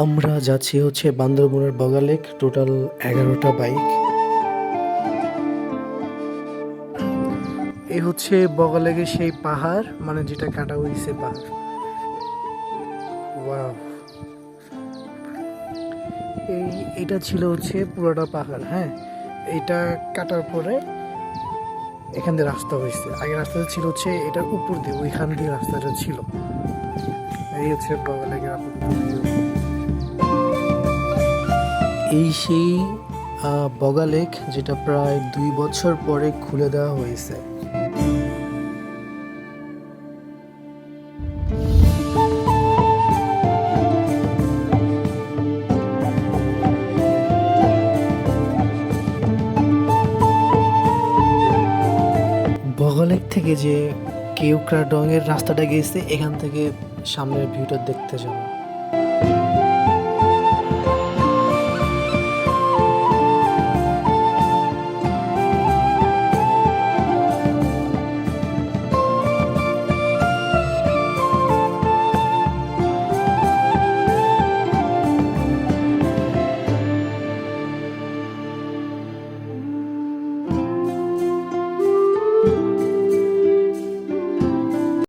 আমরা যাচ্ছি হচ্ছে বান্দরবনের বগালেক, টোটাল 11টা বাইক। এই হচ্ছে বগালেকের সেই পাহাড়, মানে যেটা কাটা হয়েছে পাহাড়। ওয়াও! এটা ছিল হচ্ছে পুরোটা পাহাড়। হ্যাঁ, এটা কাটার পরে এখান দিয়ে রাস্তা হয়েছে। আগে রাস্তাটা ছিল হচ্ছে এটার উপর দিয়ে, ওইখান দিয়ে রাস্তাটা ছিল। এই হচ্ছে বগালেকের আপাতত view। এই সেই বগালেক, যেটা প্রায় 2 বছর পরে খুলে দেওয়া হয়েছে। বগালেক থেকে যে কেওক্রাডং এর রাস্তাটা গেছে, এখান থেকে সামনের ভিউটা দেখতে যাবো।